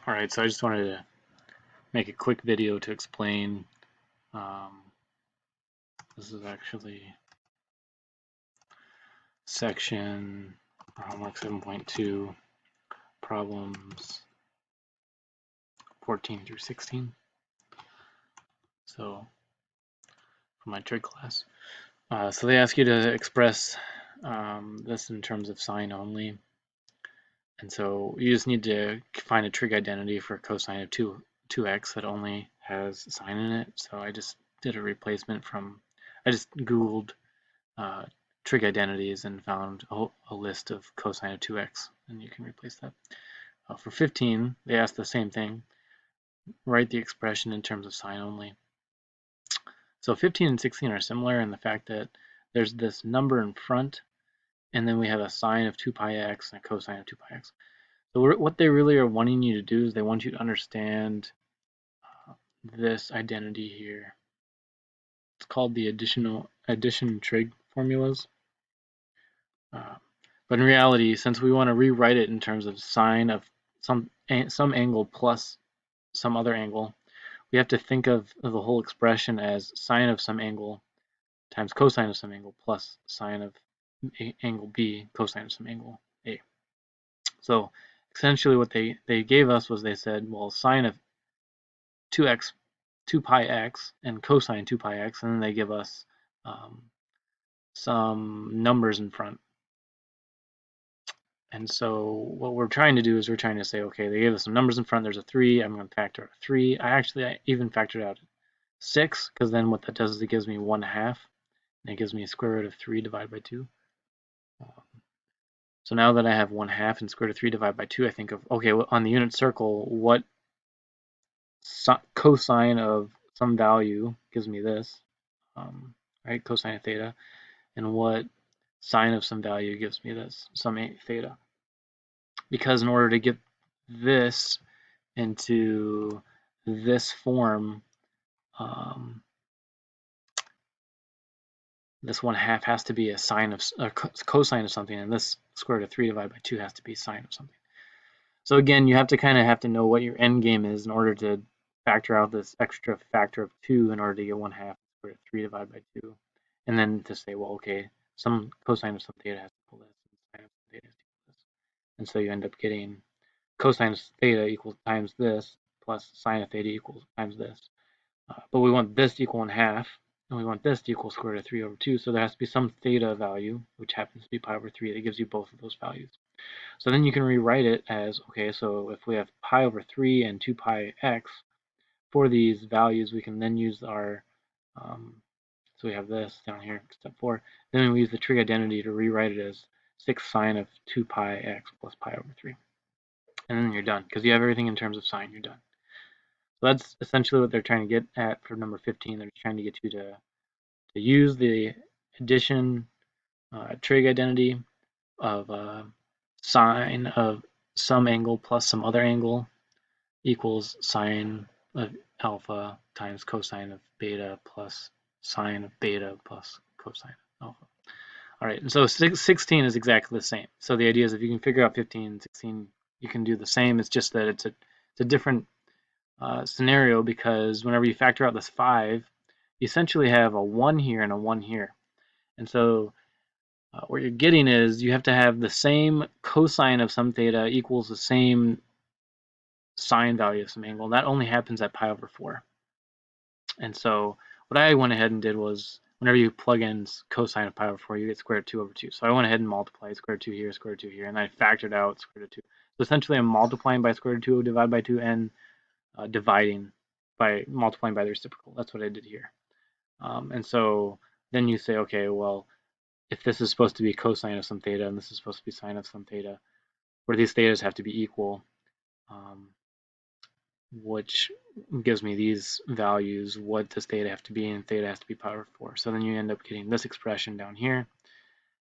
Alright, so I just wanted to make a quick video to explain. Um, this is actually section homework 7.2, problems 14 through 16. So, for my trig class. So they ask you to express this in terms of sign only. And so you just need to find a trig identity for cosine of 2x that only has sign in it. So I just did a replacement I just Googled trig identities and found a list of cosine of 2x, and you can replace that. For 15, they asked the same thing. Write the expression in terms of sign only. So 15 and 16 are similar in the fact that there's this number in front, and then we have a sine of 2 pi x and a cosine of 2 pi x. So what they really are wanting you to do is they want you to understand this identity here. It's called the addition trig formulas. But in reality, since we want to rewrite it in terms of sine of some angle plus some other angle, we have to think of the whole expression as sine of some angle times cosine of some angle plus sine of angle B cosine of some angle A. So essentially what they gave us was they said, well, sine of 2x, 2 pi x, and cosine 2 pi x, and then they give us some numbers in front. And so what we're trying to do is we're trying to say, okay, they gave us some numbers in front. There's a 3. I'm going to factor out a 3. I even factored out 6, because then what that does is it gives me 1/2, and it gives me a square root of 3 divided by 2. So now that I have 1/2 and square root of 3 divided by 2, I think of, okay, well, on the unit circle, what cosine of some value gives me this, right, cosine of theta, and what sine of some value gives me this, some theta. Because in order to get this into this form, this 1/2 has to be a cosine of something, and this square root of 3 divided by 2 has to be sine of something. So again, you have to know what your end game is in order to factor out this extra factor of 2 in order to get 1/2 square root of 3 divided by 2, and then to say, well, okay, some cosine of some theta has to equal this, and sine of some theta has to equal this, and so you end up getting cosine of theta equals times this plus sine of theta equals times this. But we want this to equal 1/2, and we want this to equal square root of 3 over 2, so there has to be some theta value, which happens to be pi over 3, that gives you both of those values. So then you can rewrite it as, okay, so if we have pi over 3 and 2 pi x for these values, we can then use our, so we have this down here, step 4, then we use the trig identity to rewrite it as 6 sine of 2 pi x plus pi over 3. And then you're done, because you have everything in terms of sine, you're done. So that's essentially what they're trying to get at for number 15. They're trying to get you to use the addition trig identity of sine of some angle plus some other angle equals sine of alpha times cosine of beta plus sine of beta plus cosine of alpha. All right, and so 16 is exactly the same. So the idea is if you can figure out 15 and 16, you can do the same. It's just that it's a different scenario, because whenever you factor out this 5, you essentially have a 1 here and a 1 here. And so what you're getting is you have to have the same cosine of some theta equals the same sine value of some angle. That only happens at pi over 4. And so what I went ahead and did was, whenever you plug in cosine of pi over 4, you get square root of 2 over 2. So I went ahead and multiplied square root of 2 here, square root of 2 here, and I factored out square root of 2. So essentially I'm multiplying by square root of 2 divided by 2 and dividing by multiplying by the reciprocal. That's what I did here. And so then you say, okay, well, if this is supposed to be cosine of some theta and this is supposed to be sine of some theta, where these thetas have to be equal, which gives me these values, what does theta have to be, and theta has to be pi over 4. So then you end up getting this expression down here,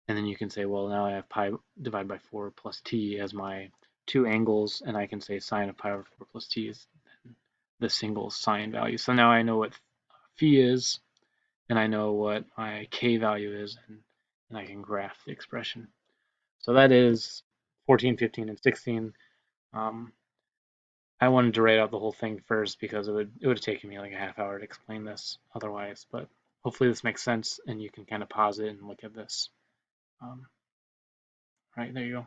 and then you can say, well, now I have pi divided by 4 plus t as my two angles, and I can say sine of pi over 4 plus t is the single sine value. So now I know what phi is, and I know what my k value is, and I can graph the expression. So that is 14, 15, and 16. I wanted to write out the whole thing first because it would have taken me like a half hour to explain this otherwise. But hopefully this makes sense and you can kind of pause it and look at this. Right, there you go.